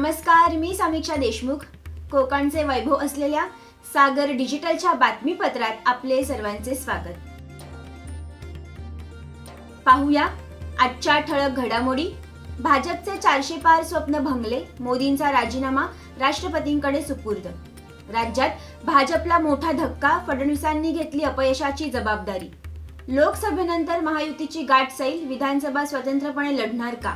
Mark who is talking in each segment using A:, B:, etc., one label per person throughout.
A: नमस्कार, मी समीक्षा देशमुख. कोकणचे वैभव असलेल्या सागर डिजिटलच्या बातमीपत्रात आपले सर्वांचे स्वागत. पाहूया आजच्या ठळक घडामोडी. भाजपचे 400 पार स्वप्न भंगले, मोदींचा राजीनामा राष्ट्रपतींकडे सुपूर्द. राज्यात भाजपला मोठा धक्का, फडणवीसांनी घेतली अपयशाची जबाबदारी. लोकसभेनंतर महायुतीची गाठ सैल, विधानसभा स्वतंत्रपणे लढणार का?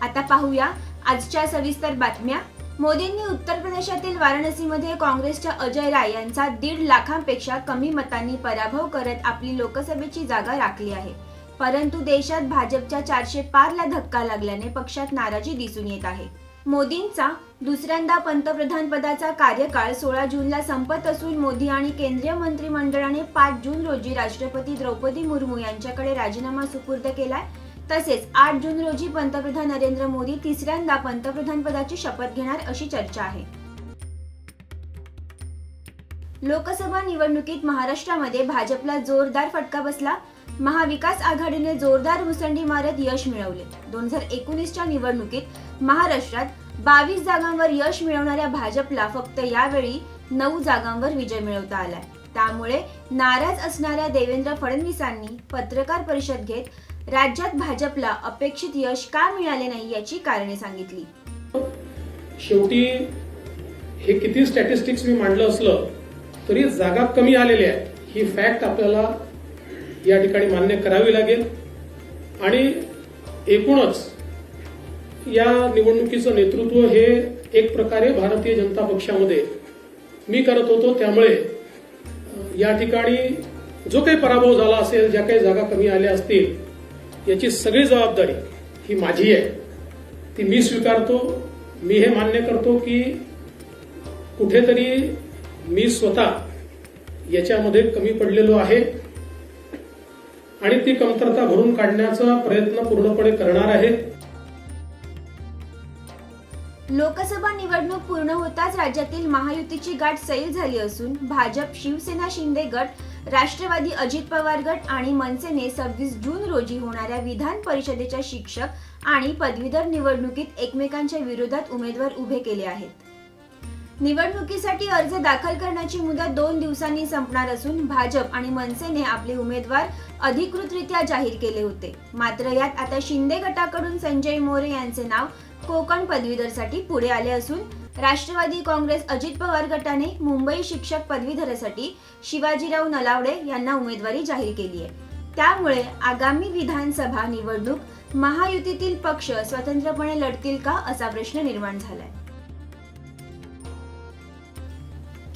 A: आता पाहूया आजच्या सविस्तर बातम्या. मोदींनी उत्तर प्रदेशातील वाराणसीमध्ये काँग्रेसच्या अजय राय यांचा 1.5 लाखांपेक्षा कमी मतांनी पराभव करत आपली लोकसभेची जागा राखली आहे. परंतु देशात भाजपच्या 400 पारला धक्का लागल्याने पक्षात नाराजी दिसून येत आहे. मोदींचा दुसऱ्यांदा पंतप्रधान पदाचा कार्यकाळ 16 जूनला संपत असून मोदी आणि केंद्रीय मंत्रिमंडळाने 5 जून रोजी राष्ट्रपती द्रौपदी मुर्मू यांच्याकडे राजीनामा सुपूर्द केलाय. तसेच 8 जून रोजी पंतप्रधान नरेंद्र मोदी तिसऱ्यांदा पंतप्रधान पदाची शपथ घेणार अशी चर्चा आहे. लोकसभा निवडणुकीत महाराष्ट्रामध्ये भाजपला जोरदार फटका बसला. महाविकास आघाडीने जोरदार मुसंडी मारत यश मिळवले. 2019च्या निवडणुकीत महाराष्ट्रात 22 जागांवर यश मिळवणाऱ्या भाजपला फक्त यावेळी 9 जागांवर विजय मिळवता आलाय. त्यामुळे नाराज असणाऱ्या देवेंद्र फडणवीसांनी पत्रकार परिषद घेत राज्यात भाजपला अपेक्षित यश का मिळाले नाही याची कारणे सांगितली.
B: शेवटी हे किती स्टॅटिस्टिक्स मी मांडलं असलं तरी जागा कमी आलेल्या आहेत ही फॅक्ट आपल्याला या ठिकाणी मान्य करावी लागेल. आणि एकूणच या निवडणुकीचं नेतृत्व हे एक प्रकारे भारतीय जनता पक्षामध्ये मी करत होतो. त्यामुळे या ठिकाणी जो काही पराभव झाला असेल, ज्या काही जागा कमी आल्या असतील, याची सगळी जबाबदारी ही माझी आहे. ती मी स्वीकारतो. मी हे मान्य करतो की कुठेतरी मी स्वतः याच्यामध्ये कमी पडलेलो आहे आणि ती कमतरता भरून काढण्याचा प्रयत्न पूर्णपणे करणार आहे.
A: लोकसभा निवडणूक पूर्ण होताच राज्यातील महायुतीची गाठ सैल झाली असून भाजप, शिवसेना शिंदे गट, राष्ट्रवादी अजित पवार गट आणि मनसेने 26 जून रोजी होणाऱ्या विधान परिषदेच्या शिक्षक आणि पदवीधर निवडणुकीत एकमेकांच्या विरोधात उमेदवार उभे केले आहेत. निवडणुकीसाठी अर्ज दाखल करण्याची मुदत 2 दिवसांनी संपणार असून भाजप आणि मनसेने आपले उमेदवार अधिकृतरित्या जाहीर केले होते. मात्र यात आता शिंदे गटाकडून संजय मोरे यांचे नाव कोकण पदवीधरसाठी पुढे आले असून राष्ट्रवादी काँग्रेस अजित पवार गटाने मुंबई शिक्षक पदवीधरसाठी शिवाजीराव नलावडे यांना उमेदवारी जाहीर केली आहे. त्यामुळे आगामी विधानसभा निवडणूक महायुतीतील पक्ष स्वतंत्रपणे लढतील का असा प्रश्न निर्माण झालाय.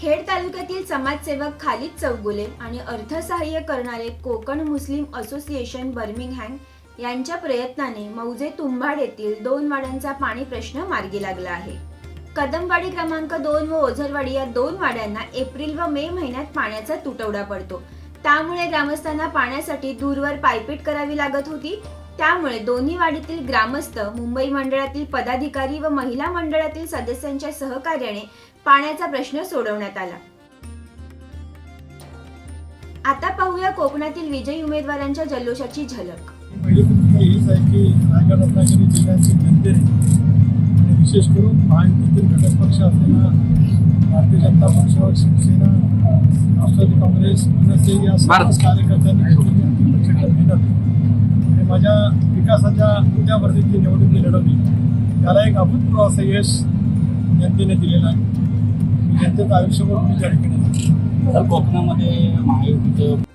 A: खेड तालुक्यातील समाजसेवक खालिद चौगुले आणि अर्थसहाय्य करणारे कोकण मुस्लिम असोसिएशन बर्मिंगहॅम यांच्या प्रयत्नाने मौजे तुंबाड येथील 2 वाड्यांचा पाणी प्रश्न मार्गी लागला आहे. कदमवाडी क्रमांक 2 व ओझरवाडी या 2 वाड्यांना एप्रिल व मे महिन्यात पाण्याचा तुटवडा पडतो. त्यामुळे ग्रामस्थांना पाण्यासाठी दूरवर पायपीट करावी लागत होती. त्यामुळे दोन्ही वाडीतील ग्रामस्थ, मुंबई मंडळातील पदाधिकारी व महिला मंडळातील सदस्यांच्या सहकार्याने पाण्याचा प्रश्न सोडवण्यात आला. आता पाहूया कोकणातील विजयी उमेदवारांच्या जल्लोषाची झलक.
C: पहिली भूमिका हीच आहे की रायगड रत्नागिरी जिल्ह्याचे जनतेने आणि विशेष करून महायुतीतील घटक पक्ष असलेला भारतीय जनता पक्ष, शिवसेना, राष्ट्रवादी काँग्रेस, मनसे या सर्व कार्यकर्त्यांनी मेहनत आणि माझ्या विकासाच्या मुद्द्यावरती जी निवडणूक लढवली त्याला एक अभूतपूर्व असं यश जनतेने दिलेलं आहे. जनतेचं आयुष्यभर मी त्या ठिकाणी
D: तर कोकणामध्ये महायुतीचं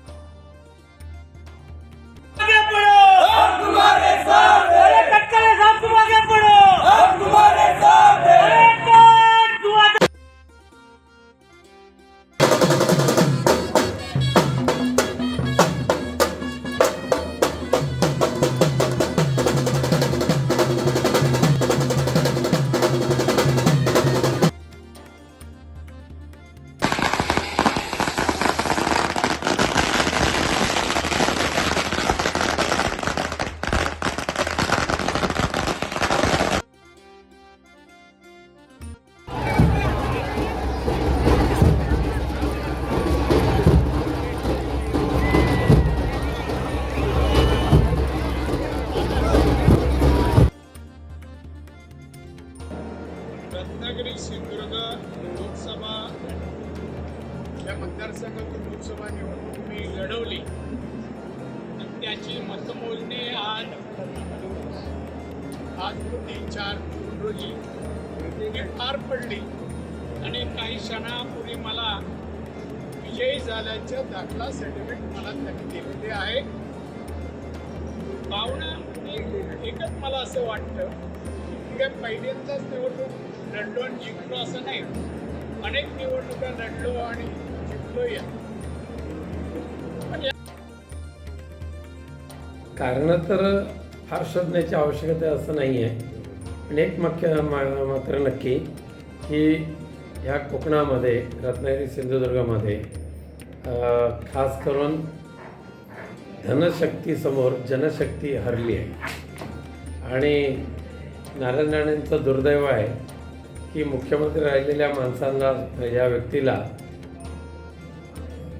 C: सिंधुदुर्ग लोकसभा या मतदारसंघातून लोकसभा निवडणूक मी लढवली. आणि त्याची मतमोजणी आज 3-4 जून रोजी ती पार पडली आणि काही क्षणापूर्वी मला विजयी झाल्याचं दाखला सर्टिफिकेट मला त्यांनी दिलेले आहे. भावना एकच मला असं वाटतं की काय पहिल्यांदाच निवडणूक लढलो आणि जिंकलो असं नाही. अनेक निवडणुका लढलो आणि जिंकलो या.
E: कारणं तर फार शोधण्याची आवश्यकता असं नाही आहे. पण एक मात्र नक्की की ह्या कोकणामध्ये रत्नागिरी सिंधुदुर्गामध्ये खास करून धनशक्तीसमोर जनशक्ती हरली आहे. आणि नारायण राणेंचं दुर्दैव आहे की मुख्यमंत्री राहिलेल्या माणसांना या व्यक्तीला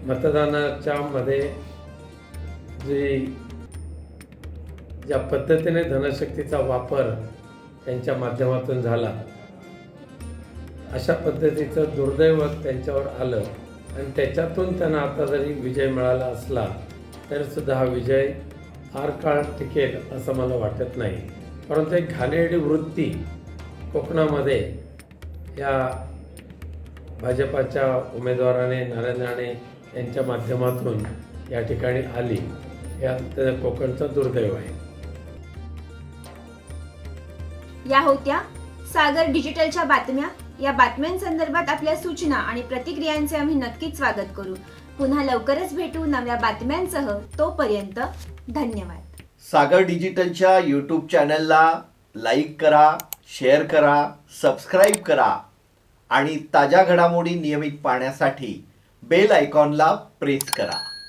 E: मतदानाच्या मध्ये ज्या पद्धतीने धनशक्तीचा वापर त्यांच्या माध्यमातून झाला अशा पद्धतीचं दुर्दैव त्यांच्यावर आलं. आणि त्याच्यातून त्यांना आता जरी विजय मिळाला असला तरीसुद्धा हा विजय फार काळ टिकेल असं मला वाटत नाही. परंतु एक घाणेरडी वृत्ती कोकणामध्ये या भाजपाच्या उमेदवाराने नारायण राणे यांच्या माध्यमातून या ठिकाणी आली. यात कोकणचं दुर्दैव आहे.
A: या होत्या सागर डिजिटलच्या बातम्या. या बातम्यांसंदर्भात आपल्या सूचना आणि प्रतिक्रियांचे आम्ही नक्कीच स्वागत करू. पुन्हा लवकरच भेटू नव्या बातम्यांसह. तोपर्यंत धन्यवाद.
F: सागर डिजिटलच्या यूट्यूब चॅनलला लाईक करा, शेअर करा, सबस्क्राईब करा आणि ताज्या घडामोडी नियमित पाहण्यासाठी बेल आयकॉनला प्रेस करा.